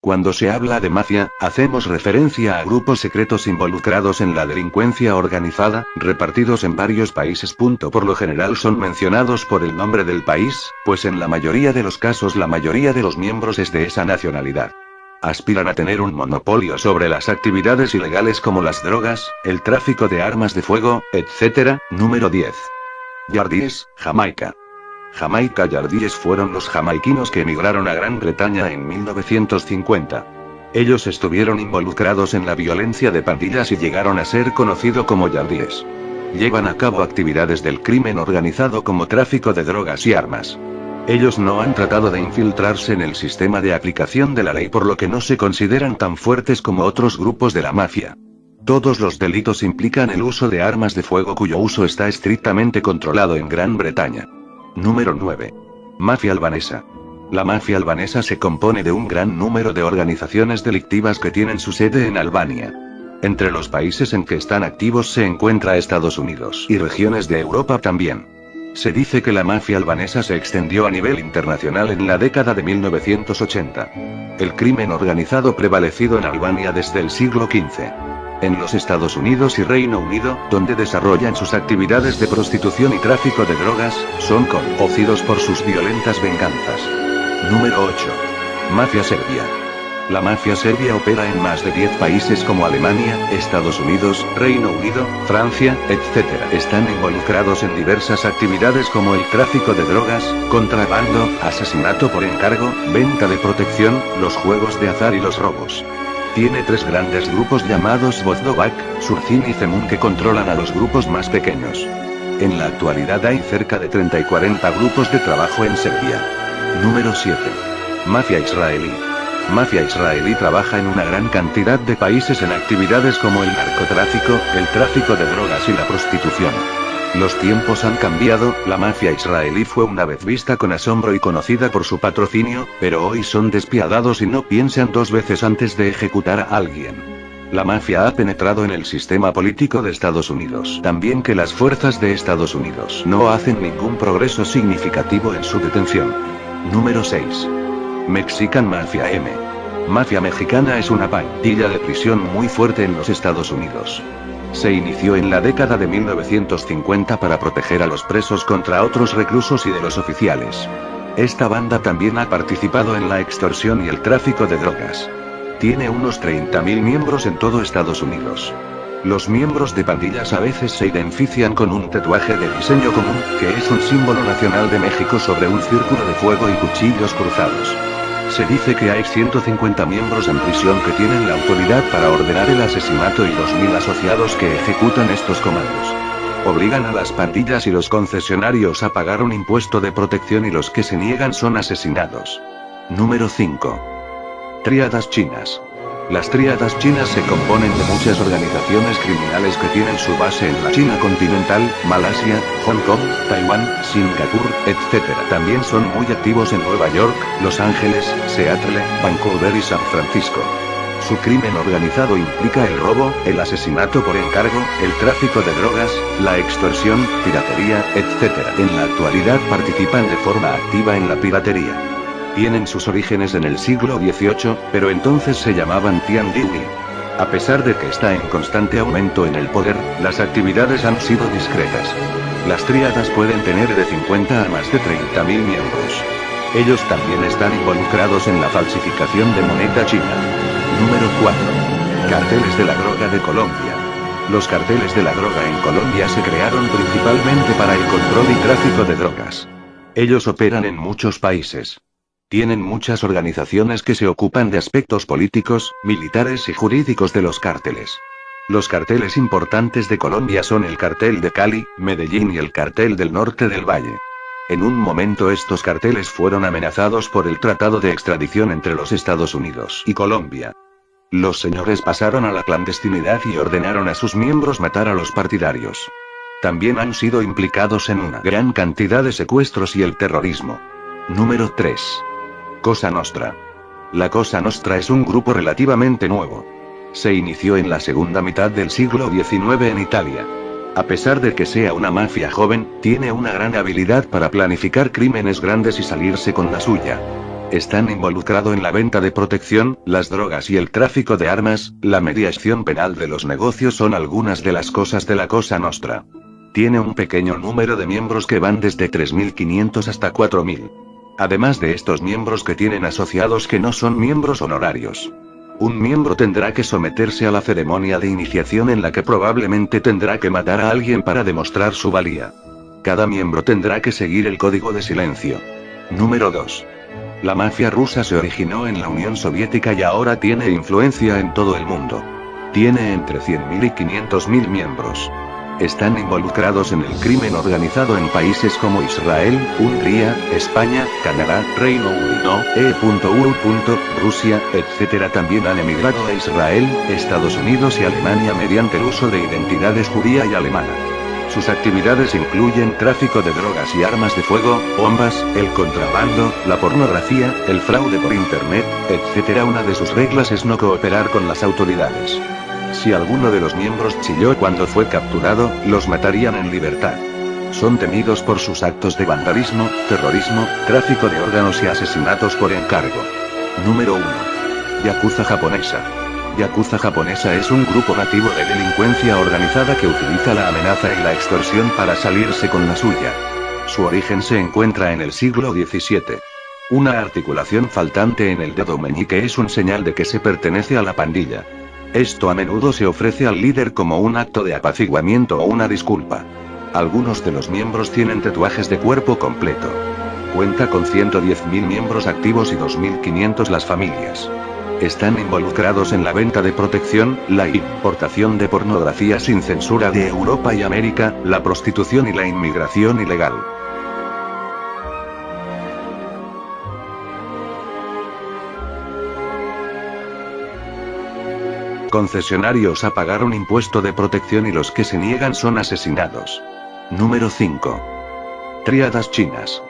Cuando se habla de mafia, hacemos referencia a grupos secretos involucrados en la delincuencia organizada, repartidos en varios países. Por lo general son mencionados por el nombre del país, pues en la mayoría de los casos la mayoría de los miembros es de esa nacionalidad. Aspiran a tener un monopolio sobre las actividades ilegales como las drogas, el tráfico de armas de fuego, etc. Número 10. Yardíes, Jamaica. Jamaica Yardíes fueron los jamaiquinos que emigraron a Gran Bretaña en 1950. Ellos estuvieron involucrados en la violencia de pandillas y llegaron a ser conocidos como Yardíes. Llevan a cabo actividades del crimen organizado como tráfico de drogas y armas. Ellos no han tratado de infiltrarse en el sistema de aplicación de la ley, por lo que no se consideran tan fuertes como otros grupos de la mafia. Todos los delitos implican el uso de armas de fuego cuyo uso está estrictamente controlado en Gran Bretaña. Número 9. Mafia albanesa. La mafia albanesa se compone de un gran número de organizaciones delictivas que tienen su sede en Albania. Entre los países en que están activos se encuentra Estados Unidos y regiones de Europa también. Se dice que la mafia albanesa se extendió a nivel internacional en la década de 1980. El crimen organizado prevalecido en Albania desde el siglo XV. En los Estados Unidos y Reino Unido, donde desarrollan sus actividades de prostitución y tráfico de drogas, son conocidos por sus violentas venganzas. Número 8. Mafia serbia. La mafia serbia opera en más de 10 países como Alemania, Estados Unidos, Reino Unido, Francia, etc. Están involucrados en diversas actividades como el tráfico de drogas, contrabando, asesinato por encargo, venta de protección, los juegos de azar y los robos. Tiene 3 grandes grupos llamados Voždovac, Surcin y Zemun que controlan a los grupos más pequeños. En la actualidad hay cerca de 30 y 40 grupos de trabajo en Serbia. Número 7. Mafia israelí. Mafia israelí trabaja en una gran cantidad de países en actividades como el narcotráfico, el tráfico de drogas y la prostitución. Los tiempos han cambiado, la mafia israelí fue una vez vista con asombro y conocida por su patrocinio, pero hoy son despiadados y no piensan 2 veces antes de ejecutar a alguien. La mafia ha penetrado en el sistema político de Estados Unidos. También que las fuerzas de Estados Unidos no hacen ningún progreso significativo en su detención. Número 6. Mexican Mafia M. Mafia mexicana es una pandilla de prisión muy fuerte en los Estados Unidos. Se inició en la década de 1950 para proteger a los presos contra otros reclusos y de los oficiales. Esta banda también ha participado en la extorsión y el tráfico de drogas. Tiene unos 30.000 miembros en todo Estados Unidos. Los miembros de pandillas a veces se identifican con un tatuaje de diseño común, que es un símbolo nacional de México sobre un círculo de fuego y cuchillos cruzados. Se dice que hay 150 miembros en prisión que tienen la autoridad para ordenar el asesinato y 2.000 asociados que ejecutan estos comandos. Obligan a las pandillas y los concesionarios a pagar un impuesto de protección y los que se niegan son asesinados. Número 5. Tríadas chinas. Las tríadas chinas se componen de muchas organizaciones criminales que tienen su base en la China continental, Malasia, Hong Kong, Taiwán, Singapur, etc. También son muy activos en Nueva York, Los Ángeles, Seattle, Vancouver y San Francisco. Su crimen organizado implica el robo, el asesinato por encargo, el tráfico de drogas, la extorsión, piratería, etc. En la actualidad participan de forma activa en la piratería. Tienen sus orígenes en el siglo XVIII, pero entonces se llamaban Tiandiwi. A pesar de que está en constante aumento en el poder, las actividades han sido discretas. Las tríadas pueden tener de 50 a más de 30.000 miembros. Ellos también están involucrados en la falsificación de moneda china. Número 4. Carteles de la droga de Colombia. Los carteles de la droga en Colombia se crearon principalmente para el control y tráfico de drogas. Ellos operan en muchos países. Tienen muchas organizaciones que se ocupan de aspectos políticos, militares y jurídicos de los cárteles. Los carteles importantes de Colombia son el cartel de Cali, Medellín y el cartel del norte del Valle. En un momento estos carteles fueron amenazados por el tratado de extradición entre los Estados Unidos y Colombia. Los señores pasaron a la clandestinidad y ordenaron a sus miembros matar a los partidarios. También han sido implicados en una gran cantidad de secuestros y el terrorismo. Número 3. Cosa Nostra. La Cosa Nostra es un grupo relativamente nuevo. Se inició en la segunda mitad del siglo XIX en Italia. A pesar de que sea una mafia joven, tiene una gran habilidad para planificar crímenes grandes y salirse con la suya. Están involucrados en la venta de protección, las drogas y el tráfico de armas. La mediación penal de los negocios son algunas de las cosas de la Cosa Nostra. Tiene un pequeño número de miembros que van desde 3.500 hasta 4.000. Además de estos miembros que tienen asociados que no son miembros honorarios. Un miembro tendrá que someterse a la ceremonia de iniciación en la que probablemente tendrá que matar a alguien para demostrar su valía. Cada miembro tendrá que seguir el código de silencio. Número 2. La mafia rusa se originó en la Unión Soviética y ahora tiene influencia en todo el mundo. Tiene entre 100.000 y 500.000 miembros. Están involucrados en el crimen organizado en países como Israel, Hungría, España, Canadá, Reino Unido, Rusia, etc. También han emigrado a Israel, Estados Unidos y Alemania mediante el uso de identidades judía y alemana. Sus actividades incluyen tráfico de drogas y armas de fuego, bombas, el contrabando, la pornografía, el fraude por internet, etc. Una de sus reglas es no cooperar con las autoridades. Si alguno de los miembros chilló cuando fue capturado, los matarían en libertad. Son temidos por sus actos de vandalismo, terrorismo, tráfico de órganos y asesinatos por encargo. Número 1. Yakuza japonesa. Yakuza japonesa es un grupo nativo de delincuencia organizada que utiliza la amenaza y la extorsión para salirse con la suya. Su origen se encuentra en el siglo XVII. Una articulación faltante en el dedo meñique es un señal de que se pertenece a la pandilla. Esto a menudo se ofrece al líder como un acto de apaciguamiento o una disculpa. Algunos de los miembros tienen tatuajes de cuerpo completo. Cuenta con 110.000 miembros activos y 2.500 las familias. Están involucrados en la venta de protección, la importación de pornografía sin censura de Europa y América, la prostitución y la inmigración ilegal. Concesionarios a pagar un impuesto de protección y los que se niegan son asesinados. Número 5. Tríadas chinas.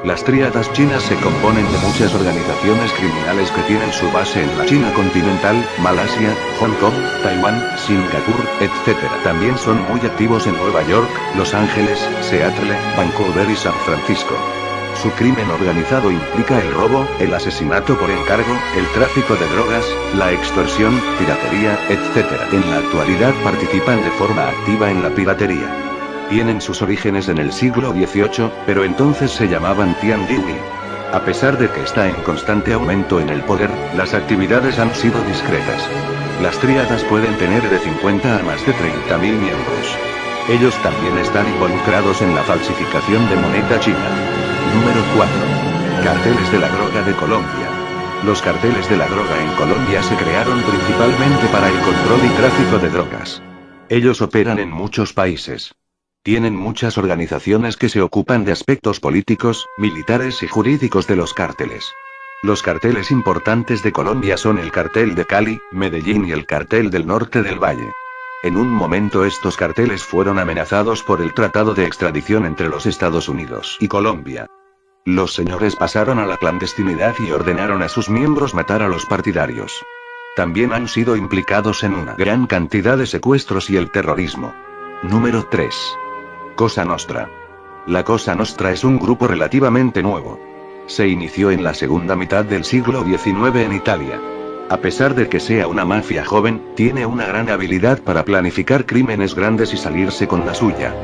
Las tríadas chinas se componen de muchas organizaciones criminales que tienen su base en la China continental, Malasia, Hong Kong, Taiwán, Singapur, etc. También son muy activos en Nueva York, Los Ángeles, Seattle, Vancouver y San Francisco. Su crimen organizado implica el robo, el asesinato por encargo, el tráfico de drogas, la extorsión, piratería, etc. En la actualidad participan de forma activa en la piratería. Tienen sus orígenes en el siglo XVIII, pero entonces se llamaban Tiandihui. A pesar de que está en constante aumento en el poder, las actividades han sido discretas. Las tríadas pueden tener de 50 a más de 30.000 miembros. Ellos también están involucrados en la falsificación de moneda china. Número 4. Carteles de la droga de Colombia. Los carteles de la droga en Colombia se crearon principalmente para el control y tráfico de drogas. Ellos operan en muchos países. Tienen muchas organizaciones que se ocupan de aspectos políticos, militares y jurídicos de los cárteles. Los carteles importantes de Colombia son el cartel de Cali, Medellín y el cartel del norte del Valle. En un momento estos carteles fueron amenazados por el tratado de extradición entre los Estados Unidos y Colombia. Los señores pasaron a la clandestinidad y ordenaron a sus miembros matar a los partidarios. También han sido implicados en una gran cantidad de secuestros y el terrorismo. Número 3. Cosa Nostra. La Cosa Nostra es un grupo relativamente nuevo. Se inició en la segunda mitad del siglo XIX en Italia. A pesar de que sea una mafia joven, tiene una gran habilidad para planificar crímenes grandes y salirse con la suya.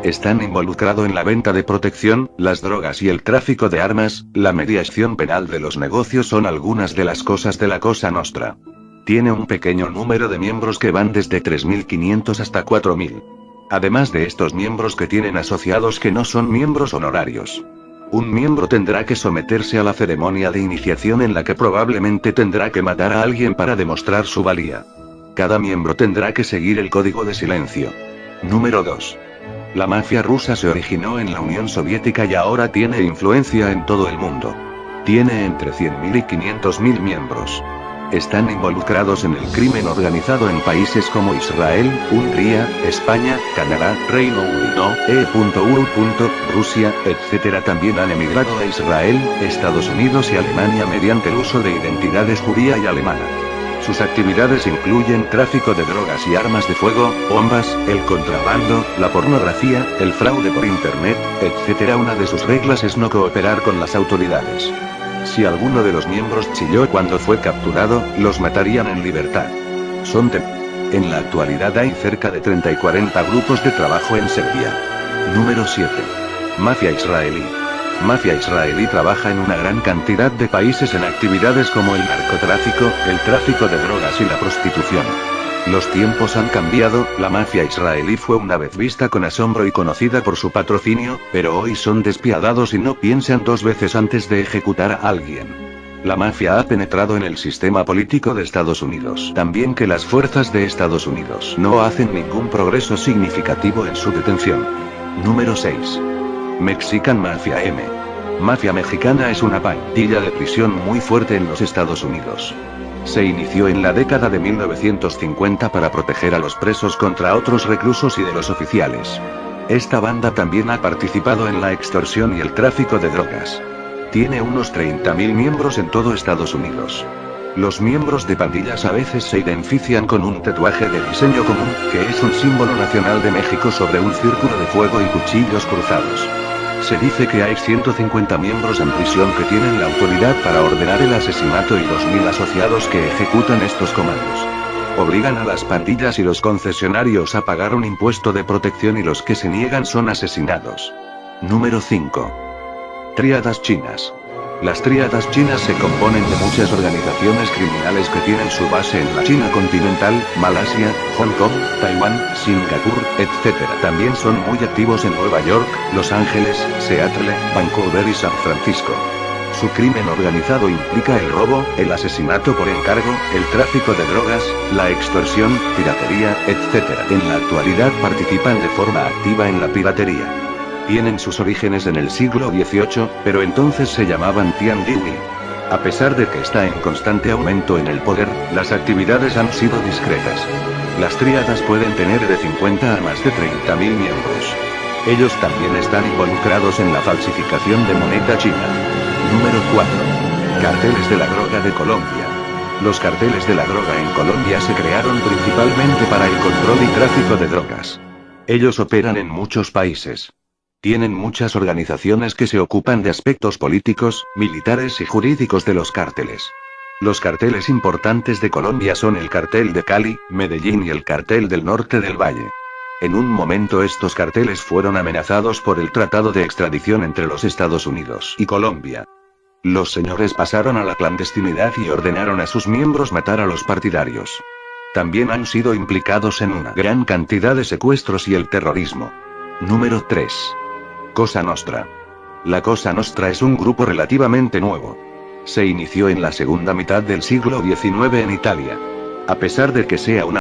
Están involucrados en la venta de protección, las drogas y el tráfico de armas. La mediación penal de los negocios son algunas de las cosas de la Cosa Nostra. Tiene un pequeño número de miembros que van desde 3.500 hasta 4.000. Además de estos miembros que tienen asociados que no son miembros honorarios. Un miembro tendrá que someterse a la ceremonia de iniciación en la que probablemente tendrá que matar a alguien para demostrar su valía. Cada miembro tendrá que seguir el código de silencio. Número 2. La mafia rusa se originó en la Unión Soviética y ahora tiene influencia en todo el mundo. Tiene entre 100.000 y 500.000 miembros. Están involucrados en el crimen organizado en países como Israel, Hungría, España, Canadá, Reino Unido, Rusia, etc. También han emigrado a Israel, Estados Unidos y Alemania mediante el uso de identidades judía y alemana. Sus actividades incluyen tráfico de drogas y armas de fuego, bombas, el contrabando, la pornografía, el fraude por internet, etc. Una de sus reglas es no cooperar con las autoridades. Si alguno de los miembros chilló cuando fue capturado, los matarían en libertad. En la actualidad hay cerca de 30 y 40 grupos de trabajo en Serbia. Número 7. Mafia israelí. Mafia israelí trabaja en una gran cantidad de países en actividades como el narcotráfico, el tráfico de drogas y la prostitución. Los tiempos han cambiado, la mafia israelí fue una vez vista con asombro y conocida por su patrocinio, pero hoy son despiadados y no piensan dos veces antes de ejecutar a alguien. La mafia ha penetrado en el sistema político de Estados Unidos. También que las fuerzas de Estados Unidos no hacen ningún progreso significativo en su detención. Número 6. Mexican Mafia M. Mafia mexicana es una pandilla de prisión muy fuerte en los Estados Unidos. Se inició en la década de 1950 para proteger a los presos contra otros reclusos y de los oficiales. Esta banda también ha participado en la extorsión y el tráfico de drogas. Tiene unos 30.000 miembros en todo Estados Unidos. Los miembros de pandillas a veces se identifican con un tatuaje de diseño común, que es un símbolo nacional de México sobre un círculo de fuego y cuchillos cruzados. Se dice que hay 150 miembros en prisión que tienen la autoridad para ordenar el asesinato y 2.000 asociados que ejecutan estos comandos. Obligan a las pandillas y los concesionarios a pagar un impuesto de protección y los que se niegan son asesinados. Número 5. Tríadas chinas. Las tríadas chinas se componen de muchas organizaciones criminales que tienen su base en la China continental, Malasia, Hong Kong, Taiwán, Singapur, etc. También son muy activos en Nueva York, Los Ángeles, Seattle, Vancouver y San Francisco. Su crimen organizado implica el robo, el asesinato por encargo, el tráfico de drogas, la extorsión, piratería, etc. En la actualidad participan de forma activa en la piratería. Tienen sus orígenes en el siglo XVIII, pero entonces se llamaban Tiandiwi. A pesar de que está en constante aumento en el poder, las actividades han sido discretas. Las tríadas pueden tener de 50 a más de 30.000 miembros. Ellos también están involucrados en la falsificación de moneda china. Número 4. Carteles de la droga de Colombia. Los carteles de la droga en Colombia se crearon principalmente para el control y tráfico de drogas. Ellos operan en muchos países. Tienen muchas organizaciones que se ocupan de aspectos políticos, militares y jurídicos de los cárteles. Los carteles importantes de Colombia son el cartel de Cali, Medellín y el cartel del norte del Valle. En un momento estos carteles fueron amenazados por el tratado de extradición entre los Estados Unidos y Colombia. Los señores pasaron a la clandestinidad y ordenaron a sus miembros matar a los partidarios. También han sido implicados en una gran cantidad de secuestros y el terrorismo. Número 3. Cosa Nostra. La Cosa Nostra es un grupo relativamente nuevo. Se inició en la segunda mitad del siglo XIX en Italia. A pesar de que sea una